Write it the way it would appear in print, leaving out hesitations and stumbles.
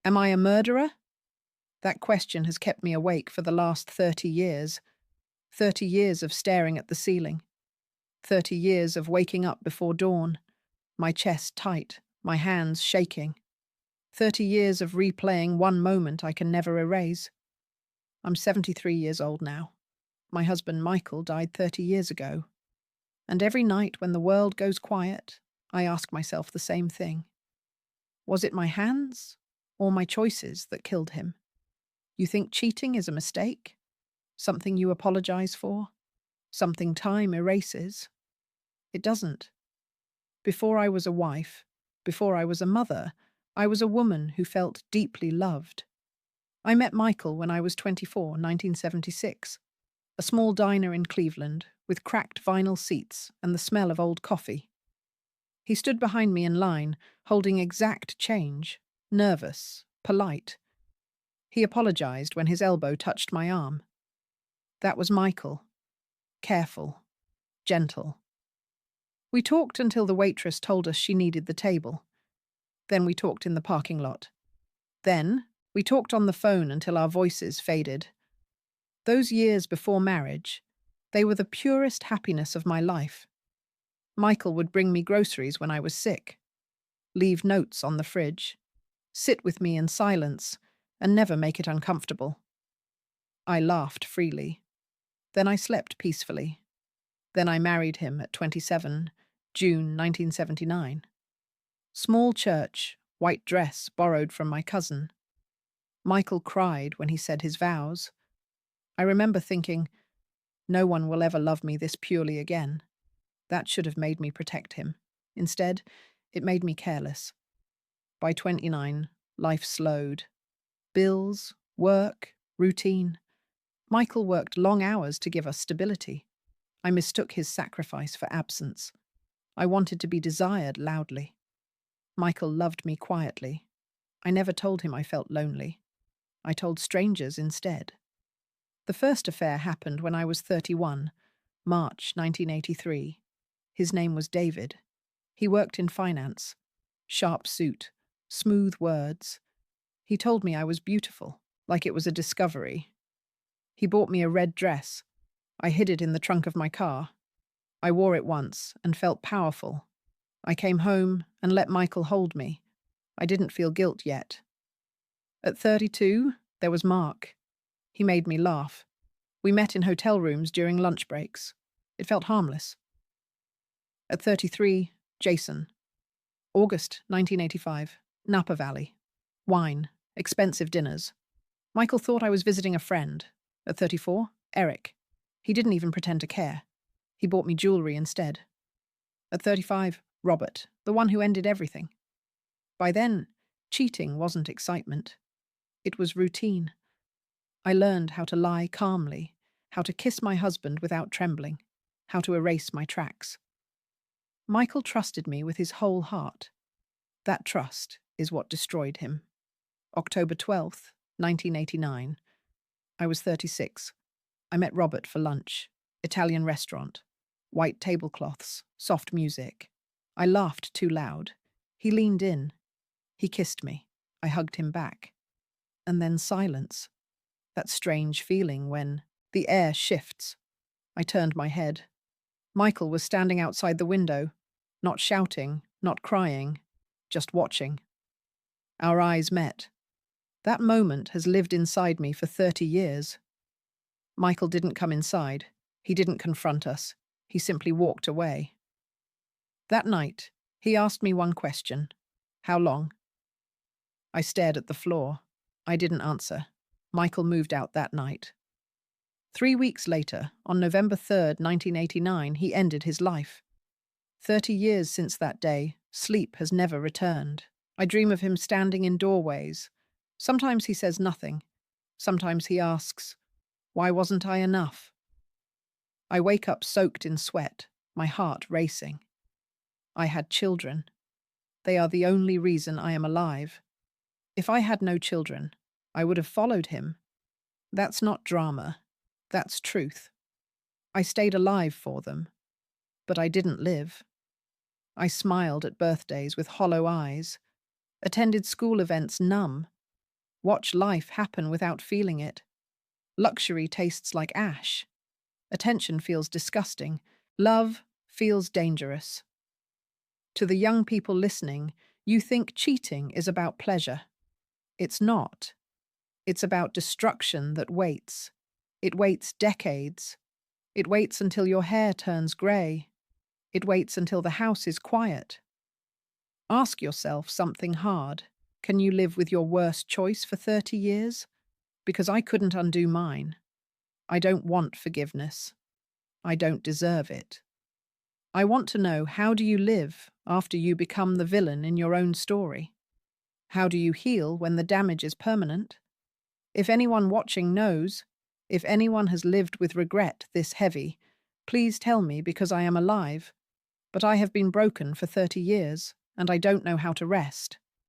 Am I a murderer? That question has kept me awake for the last 30 years. 30 years of staring at the ceiling. 30 years of waking up before dawn, my chest tight, my hands shaking. 30 years of replaying one moment I can never erase. I'm 73 years old now. My husband Michael died 30 years ago. And every night when the world goes quiet, I ask myself the same thing. Was it my hands or my choices that killed him? You think cheating is a mistake? Something you apologize for? Something time erases? It doesn't. Before I was a wife, before I was a mother, I was a woman who felt deeply loved. I met Michael when I was 24, 1976. A small diner in Cleveland, with cracked vinyl seats and the smell of old coffee. He stood behind me in line, holding exact change, nervous, polite. He apologized when his elbow touched my arm. That was Michael. Careful, gentle. We talked until the waitress told us she needed the table. Then we talked in the parking lot. Then we talked on the phone until our voices faded. Those years before marriage, they were the purest happiness of my life. Michael would bring me groceries when I was sick, leave notes on the fridge, sit with me in silence, and never make it uncomfortable. I laughed freely. Then I slept peacefully. Then I married him at 27, June 1979. Small church, white dress borrowed from my cousin. Michael cried when he said his vows. I remember thinking, no one will ever love me this purely again. That should have made me protect him. Instead, it made me careless. By 29, life slowed. Bills, work, routine. Michael worked long hours to give us stability. I mistook his sacrifice for absence. I wanted to be desired loudly. Michael loved me quietly. I never told him I felt lonely. I told strangers instead. The first affair happened when I was 31, March 1983. His name was David. He worked in finance. Sharp suit, smooth words. He told me I was beautiful, like it was a discovery. He bought me a red dress. I hid it in the trunk of my car. I wore it once and felt powerful. I came home and let Michael hold me. I didn't feel guilt yet. At 32, there was Mark. He made me laugh. We met in hotel rooms during lunch breaks. It felt harmless. At 33, Jason. August 1985, Napa Valley. Wine, expensive dinners. Michael thought I was visiting a friend. At 34, Eric. He didn't even pretend to care. He bought me jewelry instead. At 35, Robert, the one who ended everything. By then, cheating wasn't excitement. It was routine. I learned how to lie calmly, how to kiss my husband without trembling, how to erase my tracks. Michael trusted me with his whole heart. That trust is what destroyed him. October 12th, 1989. I was 36. I met Robert for lunch. Italian restaurant. White tablecloths, soft music. I laughed too loud. He leaned in. He kissed me. I hugged him back. And then silence. That strange feeling when the air shifts. I turned my head. Michael was standing outside the window, not shouting, not crying, just watching. Our eyes met. That moment has lived inside me for 30 years. Michael didn't come inside. He didn't confront us. He simply walked away. That night, he asked me one question. How long? I stared at the floor. I didn't answer. Michael moved out that night. 3 weeks later, on November 3rd, 1989, he ended his life. 30 years since that day, sleep has never returned. I dream of him standing in doorways. Sometimes he says nothing. Sometimes he asks, "Why wasn't I enough?" I wake up soaked in sweat, my heart racing. I had children. They are the only reason I am alive. If I had no children, I would have followed him. That's not drama. That's truth. I stayed alive for them. But I didn't live. I smiled at birthdays with hollow eyes, attended school events numb, Watch life happen without feeling it. Luxury tastes like ash. Attention feels disgusting. Love feels dangerous. To the young people listening, you think cheating is about pleasure. It's not. It's about destruction that waits. It waits decades. It waits until your hair turns grey. It waits until the house is quiet. Ask yourself something hard. Can you live with your worst choice for 30 years? Because I couldn't undo mine. I don't want forgiveness. I don't deserve it. I want to know, how do you live after you become the villain in your own story? How do you heal when the damage is permanent? If anyone watching knows, if anyone has lived with regret this heavy, please tell me, because I am alive. But I have been broken for 30 years, and I don't know how to rest.